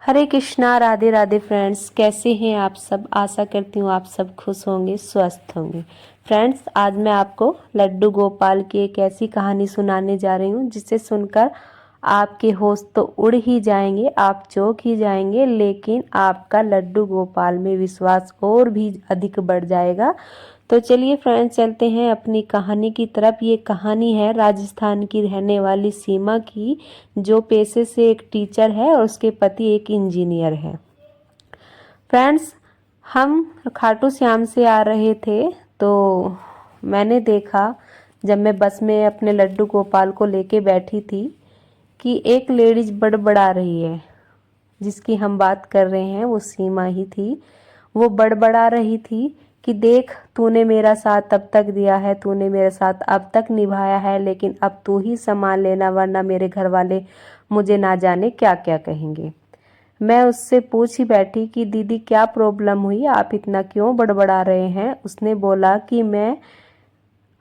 हरे Krishna, Radhe Radhe friends. कैसे हैं आप सब? आशा करती हूँ आप सब खुश होंगे, स्वस्थ होंगे। फ्रेंड्स, आज मैं आपको लड्डू गोपाल की एक ऐसी कहानी सुनाने जा रही हूँ जिसे सुनकर आपके होश तो उड़ ही जाएंगे, आप चौंक ही जाएंगे, लेकिन आपका लड्डू गोपाल में विश्वास और भी अधिक बढ़ जाएगा। तो चलिए फ्रेंड्स, चलते हैं अपनी कहानी की तरफ। ये कहानी है राजस्थान की रहने वाली सीमा की, जो पेशे से एक टीचर है और उसके पति एक इंजीनियर है। फ्रेंड्स, हम खाटू श्याम से आ रहे थे तो मैंने देखा, जब मैं बस में अपने लड्डू गोपाल को लेके बैठी थी, कि एक लेडीज बड़बड़ा रही है। जिसकी हम बात कर रहे हैं वो सीमा ही थी। वो बड़बड़ा रही थी कि देख, तूने मेरा साथ अब तक दिया है, तूने मेरे साथ अब तक निभाया है, लेकिन अब तू ही संभाल लेना, वरना मेरे घर वाले मुझे ना जाने क्या क्या कहेंगे। मैं उससे पूछ ही बैठी कि दीदी क्या प्रॉब्लम हुई, आप इतना क्यों बड़बड़ा रहे हैं। उसने बोला कि मैं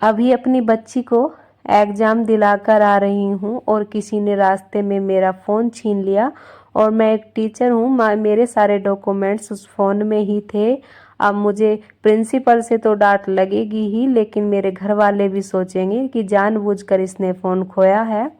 अभी अपनी बच्ची को एग्जाम दिलाकर आ रही हूँ और किसी ने रास्ते में मेरा फ़ोन छीन लिया, और मैं एक टीचर हूँ, मेरे सारे डॉक्यूमेंट्स उस फ़ोन में ही थे। अब मुझे प्रिंसिपल से तो डांट लगेगी ही, लेकिन मेरे घर वाले भी सोचेंगे कि जानबूझकर इसने फ़ोन खोया है,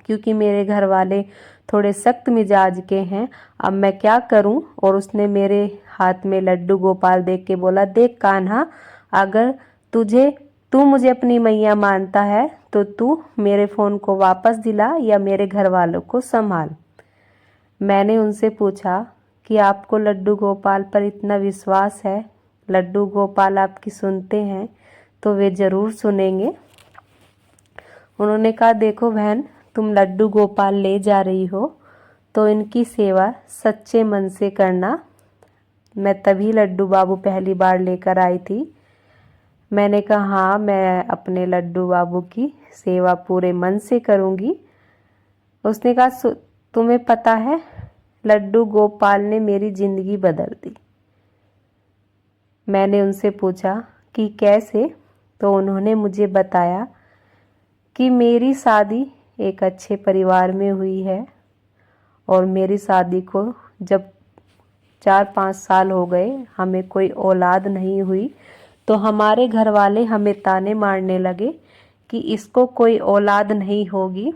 क्योंकि मेरे घर वाले थोड़े सख्त मिजाज के हैं। अब मैं क्या करूं। और उसने मेरे हाथ में लड्डू गोपाल देख के बोला, देख कान्हा, अगर तू मुझे अपनी मैया मानता है तो तू मेरे फ़ोन को वापस दिला या मेरे घर वालों को संभाल। मैंने उनसे पूछा कि आपको लड्डू गोपाल पर इतना विश्वास है, लड्डू गोपाल आपकी सुनते हैं तो वे ज़रूर सुनेंगे। उन्होंने कहा, देखो बहन, तुम लड्डू गोपाल ले जा रही हो तो इनकी सेवा सच्चे मन से करना। मैं तभी लड्डू बाबू पहली बार लेकर आई थी। मैंने कहा, हाँ, मैं अपने लड्डू बाबू की सेवा पूरे मन से करूँगी। उसने कहा, तुम्हें पता है, लड्डू गोपाल ने मेरी ज़िंदगी बदल दी। मैंने उनसे पूछा कि कैसे? तो उन्होंने मुझे बताया कि मेरी शादी एक अच्छे परिवार में हुई है, और मेरी शादी को जब 4-5 साल हो गए, हमें कोई औलाद नहीं हुई, तो हमारे घर वाले हमें ताने मारने लगे कि इसको कोई औलाद नहीं होगी,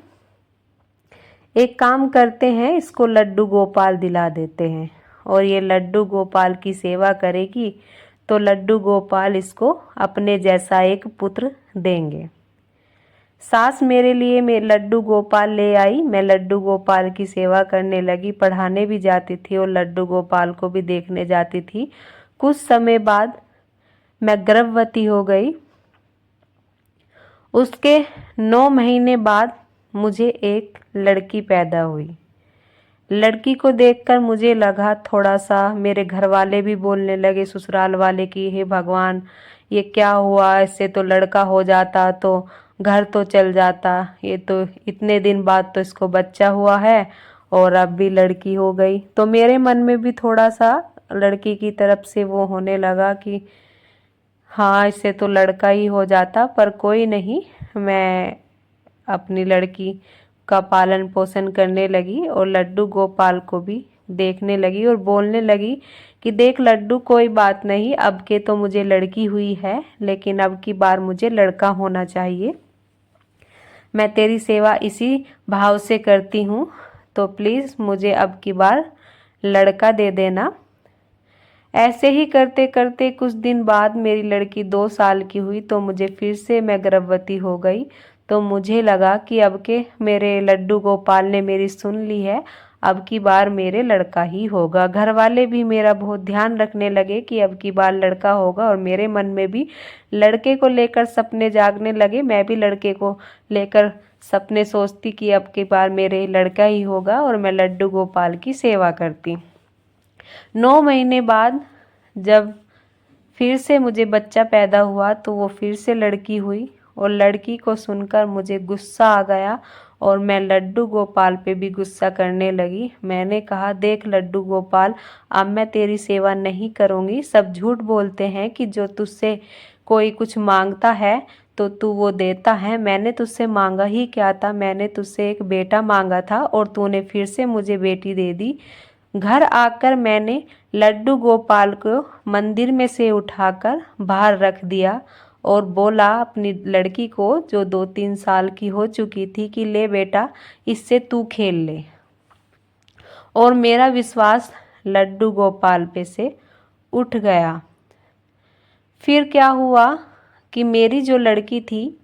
एक काम करते हैं, इसको लड्डू गोपाल दिला देते हैं, और ये लड्डू गोपाल की सेवा करेगी तो लड्डू गोपाल इसको अपने जैसा एक पुत्र देंगे। सास मेरे लिए मैं लड्डू गोपाल ले आई। मैं लड्डू गोपाल की सेवा करने लगी, पढ़ाने भी जाती थी और लड्डू गोपाल को भी देखने जाती थी। कुछ समय बाद मैं गर्भवती हो गई। उसके 9 महीने बाद मुझे एक लड़की पैदा हुई। लड़की को देखकर मुझे लगा थोड़ा सा, मेरे घर वाले भी बोलने लगे, ससुराल वाले, कि हे भगवान, ये क्या हुआ, इससे तो लड़का हो जाता तो घर तो चल जाता, ये तो इतने दिन बाद तो इसको बच्चा हुआ है और अब भी लड़की हो गई। तो मेरे मन में भी थोड़ा सा लड़की की तरफ से वो होने लगा कि हाँ, इससे तो लड़का ही हो जाता, पर कोई नहीं। मैं अपनी लड़की का पालन पोषण करने लगी और लड्डू गोपाल को भी देखने लगी और बोलने लगी कि देख लड्डू, कोई बात नहीं, अब के तो मुझे लड़की हुई है, लेकिन अब की बार मुझे लड़का होना चाहिए। मैं तेरी सेवा इसी भाव से करती हूँ, तो प्लीज़ मुझे अब की बार लड़का दे देना। ऐसे ही करते करते कुछ दिन बाद मेरी लड़की 2 साल की हुई, तो मुझे फिर से मैं गर्भवती हो गई। तो मुझे लगा कि अब के मेरे लड्डू गोपाल ने मेरी सुन ली है, अब की बार मेरे लड़का ही होगा। घर वाले भी मेरा बहुत ध्यान रखने लगे कि अब की बार लड़का होगा, और मेरे मन में भी लड़के को लेकर सपने जागने लगे। मैं भी लड़के को लेकर सपने सोचती कि अब की बार मेरे लड़का ही होगा, और मैं लड्डू गोपाल की सेवा करती। 9 महीने बाद जब फिर से मुझे बच्चा पैदा हुआ, तो वो फिर से लड़की हुई, और लड़की को सुनकर मुझे गुस्सा आ गया और मैं लड्डू गोपाल पे भी गुस्सा करने लगी। मैंने कहा, देख लड्डू गोपाल, अब मैं तेरी सेवा नहीं करूँगी। सब झूठ बोलते हैं कि जो तुझसे कोई कुछ मांगता है तो तू वो देता है। मैंने तुझसे मांगा ही क्या था? मैंने तुझसे एक बेटा मांगा था और तूने फिर से मुझे बेटी दे दी। घर आकर मैंने लड्डू गोपाल को मंदिर में से उठाकर बाहर रख दिया और बोला अपनी लड़की को जो 2-3 साल की हो चुकी थी कि ले बेटा इससे तू खेल ले। और मेरा विश्वास लड्डू गोपाल पे से उठ गया। फिर क्या हुआ कि मेरी जो लड़की थी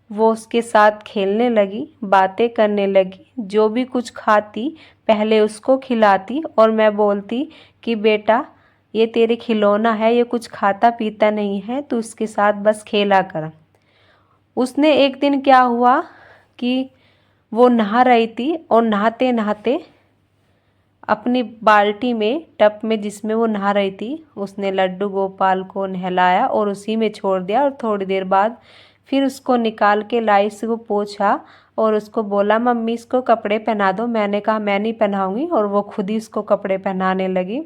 वो उसके साथ खेलने लगी, बातें करने लगी, जो भी कुछ खाती पहले उसको खिलाती और मैं बोलती कि बेटा ये तेरे खिलौना है, ये कुछ खाता पीता नहीं है, तू इसके साथ बस खेला कर। उसने एक दिन क्या हुआ कि वो नहा रही थी और नहाते नहाते अपनी बाल्टी में टब में जिसमें वो नहा रही थी उसने लड्डू गोपाल को नहलाया और उसी में छोड़ दिया। और थोड़ी देर बाद फिर उसको निकाल के लाई से वो पोंछा और उसको बोला मम्मी इसको कपड़े पहना दो। मैंने कहा मैं नहीं पहनाऊंगी और वो खुद ही उसको कपड़े पहनाने लगी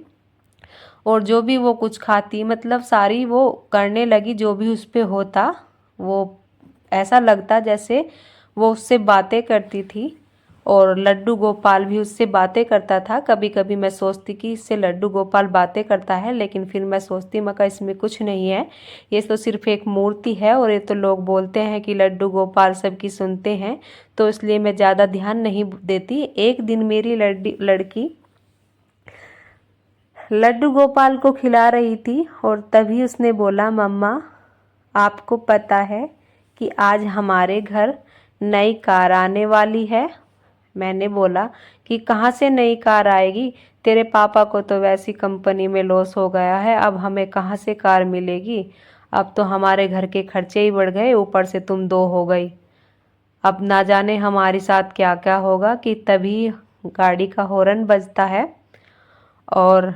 और जो भी वो कुछ खाती मतलब सारी वो करने लगी जो भी उस पे होता। वो ऐसा लगता जैसे वो उससे बातें करती थी और लड्डू गोपाल भी उससे बातें करता था। कभी कभी मैं सोचती कि इससे लड्डू गोपाल बातें करता है, लेकिन फिर मैं सोचती मगर इसमें कुछ नहीं है, ये तो सिर्फ एक मूर्ति है और ये तो लोग बोलते हैं कि लड्डू गोपाल सबकी सुनते हैं, तो इसलिए मैं ज़्यादा ध्यान नहीं देती। एक दिन मेरी लड़की लड्डू गोपाल को खिला रही थी और तभी उसने बोला मम्मा आपको पता है कि आज हमारे घर नई कार आने वाली है। मैंने बोला कि कहाँ से नई कार आएगी, तेरे पापा को तो वैसी कंपनी में लॉस हो गया है, अब हमें कहाँ से कार मिलेगी, अब तो हमारे घर के खर्चे ही बढ़ गए, ऊपर से तुम 2 हो गई, अब ना जाने हमारे साथ क्या क्या होगा। कि तभी गाड़ी का हॉर्न बजता है और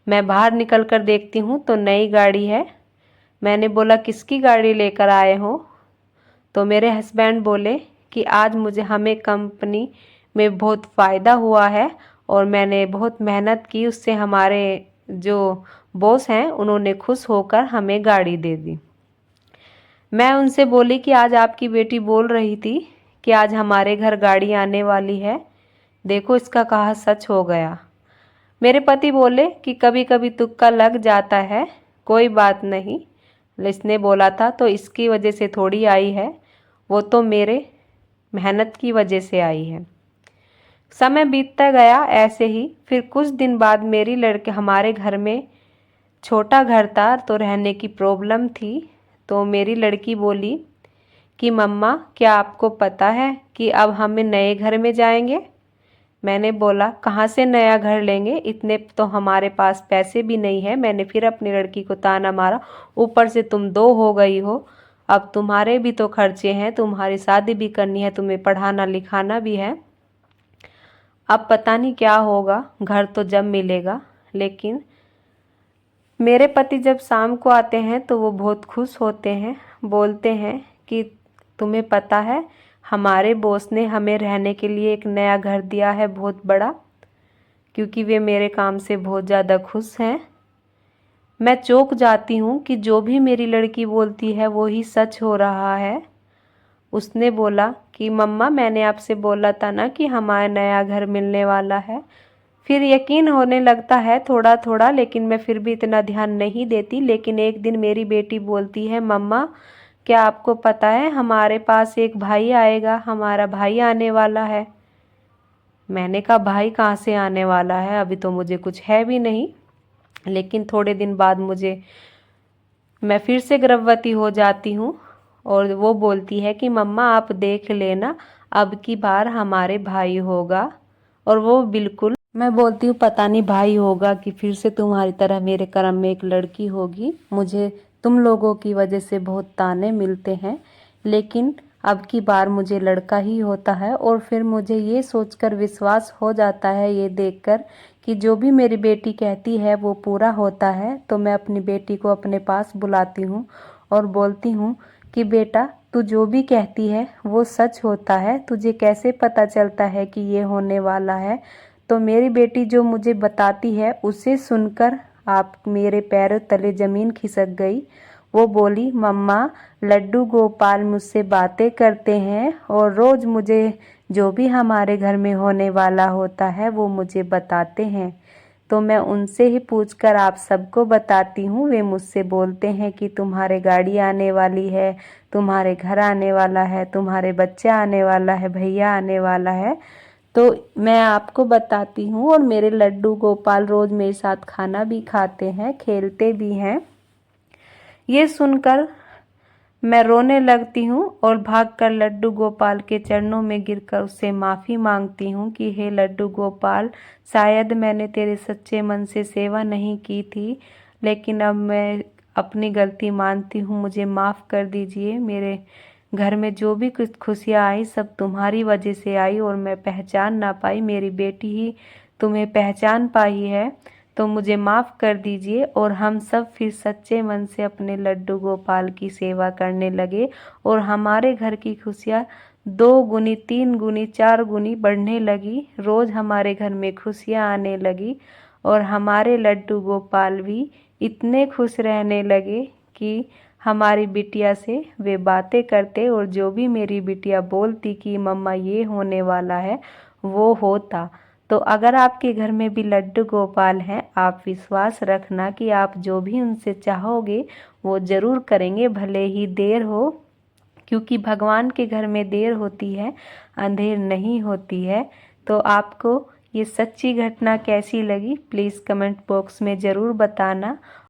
मैं बाहर निकल कर देखती हूँ तो नई गाड़ी है। मैंने बोला किसकी गाड़ी लेकर आए हो, तो मेरे हस्बैंड बोले कि आज हमें कंपनी में बहुत फ़ायदा हुआ है और मैंने बहुत मेहनत की, उससे हमारे जो बॉस हैं उन्होंने खुश होकर हमें गाड़ी दे दी। मैं उनसे बोली कि आज आपकी बेटी बोल रही थी कि आज हमारे घर गाड़ी आने वाली है, देखो इसका कहा सच हो गया। मेरे पति बोले कि कभी कभी तुक्का लग जाता है, कोई बात नहीं, इसने बोला था तो इसकी वजह से थोड़ी आई है, वो तो मेरे मेहनत की वजह से आई है। समय बीतता गया ऐसे ही। फिर कुछ दिन बाद मेरी लड़के हमारे घर में छोटा घर था तो रहने की प्रॉब्लम थी, तो मेरी लड़की बोली कि मम्मा क्या आपको पता है कि अब हम नए घर में जाएंगे। मैंने बोला कहाँ से नया घर लेंगे, इतने तो हमारे पास पैसे भी नहीं है। मैंने फिर अपनी लड़की को ताना मारा, ऊपर से तुम 2 हो गई हो, अब तुम्हारे भी तो खर्चे हैं, तुम्हारी शादी भी करनी है, तुम्हें पढ़ाना लिखाना भी है, अब पता नहीं क्या होगा, घर तो जब मिलेगा। लेकिन मेरे पति जब शाम को आते हैं तो वो बहुत खुश होते हैं, बोलते हैं कि तुम्हें पता है हमारे बॉस ने हमें रहने के लिए एक नया घर दिया है बहुत बड़ा, क्योंकि वे मेरे काम से बहुत ज़्यादा खुश हैं। मैं चौंक जाती हूँ कि जो भी मेरी लड़की बोलती है वो ही सच हो रहा है। उसने बोला कि मम्मा मैंने आपसे बोला था ना कि हमारा नया घर मिलने वाला है। फिर यकीन होने लगता है थोड़ा थोड़ा, लेकिन मैं फिर भी इतना ध्यान नहीं देती। लेकिन एक दिन मेरी बेटी बोलती है मम्मा क्या आपको पता है हमारे पास एक भाई आएगा, हमारा भाई आने वाला है। मैंने कहा भाई कहाँ से आने वाला है, अभी तो मुझे कुछ है भी नहीं। लेकिन थोड़े दिन बाद मैं फिर से गर्भवती हो जाती हूँ और वो बोलती है कि मम्मा आप देख लेना अब की बार हमारे भाई होगा। और वो बिल्कुल, मैं बोलती हूँ पता नहीं भाई होगा कि फिर से तुम्हारी तरह मेरे कर्म में एक लड़की होगी। मुझे तुम लोगों की वजह से बहुत ताने मिलते हैं, लेकिन अब की बार मुझे लड़का ही होता है। और फिर मुझे ये सोचकर विश्वास हो जाता है ये देखकर कि जो भी मेरी बेटी कहती है वो पूरा होता है। तो मैं अपनी बेटी को अपने पास बुलाती हूँ और बोलती हूँ कि बेटा तू जो भी कहती है वो सच होता है, तुझे कैसे पता चलता है कि ये होने वाला है। तो मेरी बेटी जो मुझे बताती है उसे सुनकर आप मेरे पैरों तले ज़मीन खिसक गई। वो बोली, मम्मा लड्डू गोपाल मुझसे बातें करते हैं और रोज़ मुझे जो भी हमारे घर में होने वाला होता है वो मुझे बताते हैं। तो मैं उनसे ही पूछकर आप सबको बताती हूँ। वे मुझसे बोलते हैं कि तुम्हारे गाड़ी आने वाली है, तुम्हारे घर आने वाला है, तुम्हारे बच्चा आने वाला है, भैया आने वाला है। तो मैं आपको बताती हूँ और मेरे लड्डू गोपाल रोज़ मेरे साथ खाना भी खाते हैं, खेलते भी हैं। ये सुनकर मैं रोने लगती हूँ और भागकर लड्डू गोपाल के चरणों में गिरकर उससे माफ़ी मांगती हूँ कि हे लड्डू गोपाल, शायद मैंने तेरे सच्चे मन से सेवा नहीं की थी, लेकिन अब मैं अपनी गलती मानती हूँ, मुझे माफ़ कर दीजिए। मेरे घर में जो भी कुछ खुशियाँ आई सब तुम्हारी वजह से आई और मैं पहचान ना पाई, मेरी बेटी ही तुम्हें पहचान पाई है, तो मुझे माफ़ कर दीजिए। और हम सब फिर सच्चे मन से अपने लड्डू गोपाल की सेवा करने लगे और हमारे घर की खुशियाँ 2 गुनी, 3 गुनी, 4 गुनी बढ़ने लगी। रोज़ हमारे घर में खुशियाँ आने लगी और हमारे लड्डू गोपाल भी इतने खुश रहने लगे कि हमारी बिटिया से वे बातें करते और जो भी मेरी बिटिया बोलती कि मम्मा ये होने वाला है वो होता। तो अगर आपके घर में भी लड्डू गोपाल हैं, आप विश्वास रखना कि आप जो भी उनसे चाहोगे वो ज़रूर करेंगे, भले ही देर हो, क्योंकि भगवान के घर में देर होती है, अंधेर नहीं होती है। तो आपको ये सच्ची घटना कैसी लगी प्लीज़ कमेंट बॉक्स में ज़रूर बताना।